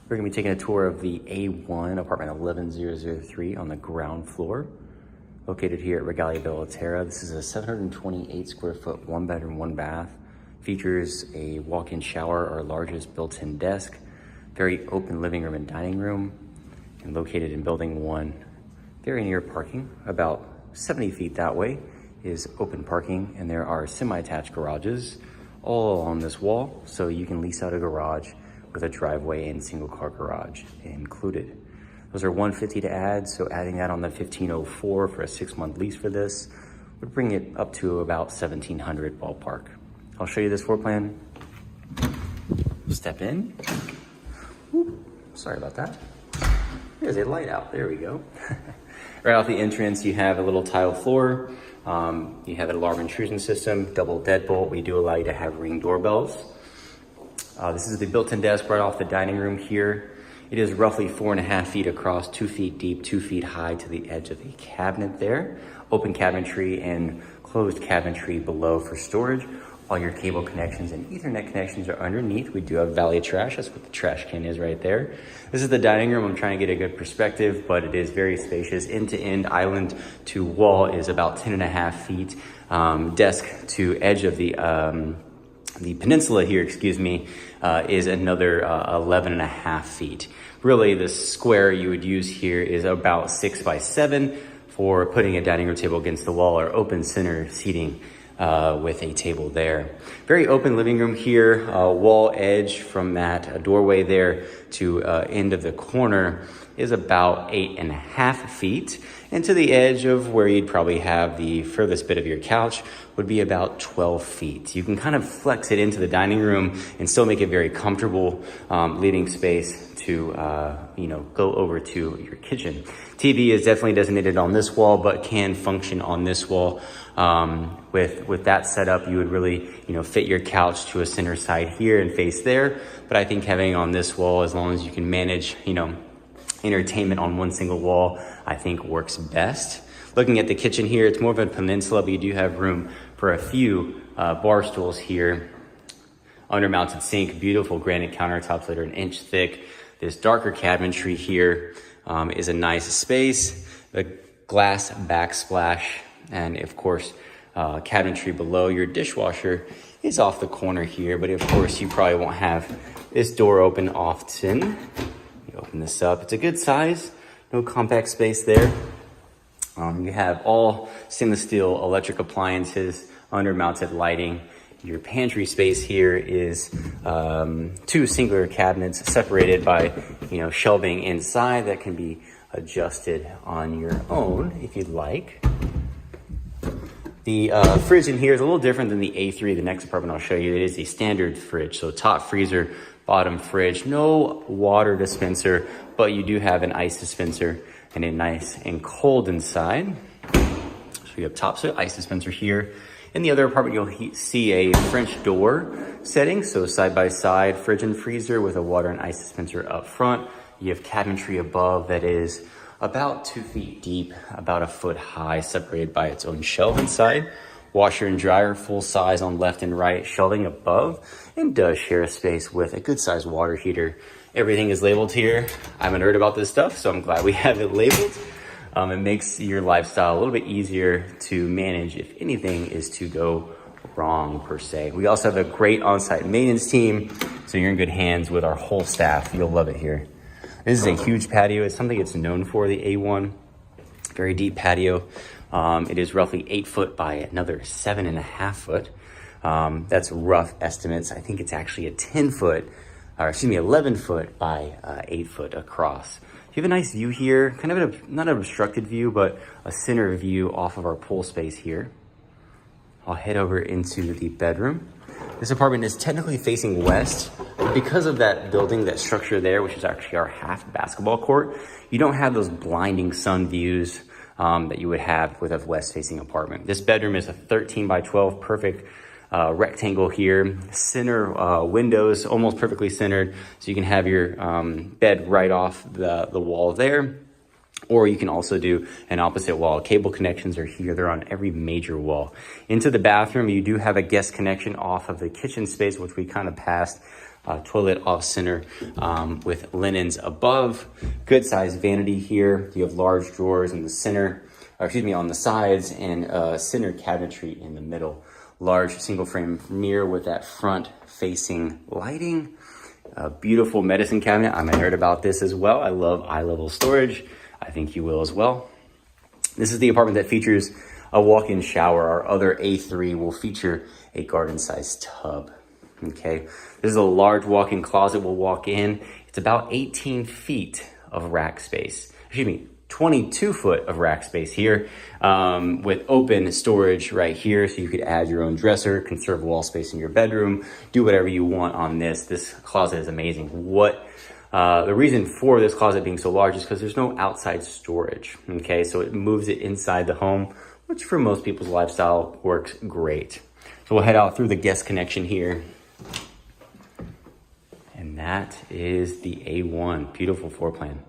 We're gonna be taking a tour of the A1 apartment 11003 on the ground floor, located here at Regalia Bella Terra. This is a 728 square foot, 1 bedroom, 1 bath. Features a walk-in shower, our largest built-in desk, very open living room and dining room, and located in building 1. Very near parking, about 70 feet that way is open parking, and there are semi-attached garages all along this wall, so you can lease out a garage with a driveway and single car garage included. Those are $150 to add, so adding that on the $1,504 for a 6-month lease for this would bring it up to about $1,700 ballpark. I'll show you this floor plan. Step in. Ooh, sorry about that. There's a light out, there we go. Right off the entrance, you have a little tile floor. You have an alarm intrusion system, double deadbolt. We do allow you to have ring doorbells. This is the built-in desk right off the dining room here. It is roughly 4.5 feet across, 2 feet deep, 2 feet high to the edge of the cabinet there. Open cabinetry and closed cabinetry below for storage. All your cable connections and Ethernet connections are underneath. We do have valet trash. That's what the trash can is right there. This is the dining room. I'm trying to get a good perspective, but it is very spacious. End-to-end, island to wall is about 10.5 feet. Desk to edge of the peninsula here, is another 11.5 feet. Really, the square you would use here is about 6 by 7 for putting a dining room table against the wall or open center seating with a table there. Very open living room here, wall edge from that doorway there to end of the corner is about 8.5 feet. And to the edge of where you'd probably have the furthest bit of your couch would be about 12 feet. You can kind of flex it into the dining room and still make it very comfortable, leaving space to go over to your kitchen. TV is definitely designated on this wall, but can function on this wall. With that setup, you would really fit your couch to a center side here and face there. But I think having on this wall, as long as you can manage entertainment on one single wall, I think works best. Looking at the kitchen here, it's more of a peninsula, but you do have room for a few bar stools here. Under-mounted sink, beautiful granite countertops that are 1 inch thick. This darker cabinetry here is a nice space. The glass backsplash, and of course, cabinetry below. Your dishwasher is off the corner here, but of course, you probably won't have this door open often. Open this up. It's a good size, no compact space there. You have all stainless steel electric appliances, under mounted lighting. Your pantry space here is 2 singular cabinets separated by shelving inside that can be adjusted on your own if you'd like. The fridge in here is a little different than the A3, the next apartment I'll show you. It is a standard fridge, so top freezer, bottom fridge, no water dispenser, but you do have an ice dispenser and a nice and cold inside. So you have top, so ice dispenser here. In the other apartment, you'll see a French door setting, so side by side, fridge and freezer with a water and ice dispenser up front. You have cabinetry above that is about 2 feet deep, about 1 foot high, separated by its own shelf inside. Washer and dryer, full size on left and right, shelving above, and does share a space with a good sized water heater. Everything is labeled here. I'm a nerd about this stuff, so I'm glad we have it labeled. It makes your lifestyle a little bit easier to manage if anything is to go wrong per se. We also have a great on-site maintenance team, so you're in good hands with our whole staff. You'll love it here. This is a huge patio. It's something it's known for, the A1. Very deep patio. It is roughly 8 foot by another 7.5 foot. That's rough estimates. I think it's actually a 11 foot by 8 foot across. You have a nice view here, kind of not an obstructed view, but a center view off of our pool space here. I'll head over into the bedroom. This apartment is technically facing west, but because of that building, that structure there, which is actually our half basketball court, you don't have those blinding sun views that you would have with a west-facing apartment. This bedroom is a 13 by 12, perfect rectangle here. Center windows, almost perfectly centered, so you can have your bed right off the wall there. Or you can also do an opposite wall. Cable connections are here. They're on every major wall. Into the bathroom, you do have a guest connection off of the kitchen space, which we kind of passed toilet off center with linens above. Good sized vanity here. You have large drawers in the center, on the sides, and center cabinetry in the middle. Large single frame mirror with that front facing lighting. A beautiful medicine cabinet. I'm a nerd about this as well. I love eye level storage. I think you will as well. This is the apartment that features a walk-in shower. Our other A3 will feature a garden-sized tub. Okay, this is a large walk-in closet. We'll walk in. It's about 18 feet of rack space. 22 foot of rack space here, with open storage right here. So you could add your own dresser, conserve wall space in your bedroom, do whatever you want on this. This closet is amazing. The reason for this closet being so large is because there's no outside storage. Okay, so it moves it inside the home, which for most people's lifestyle works great. So we'll head out through the guest connection here. And that is the A1. Beautiful floor plan.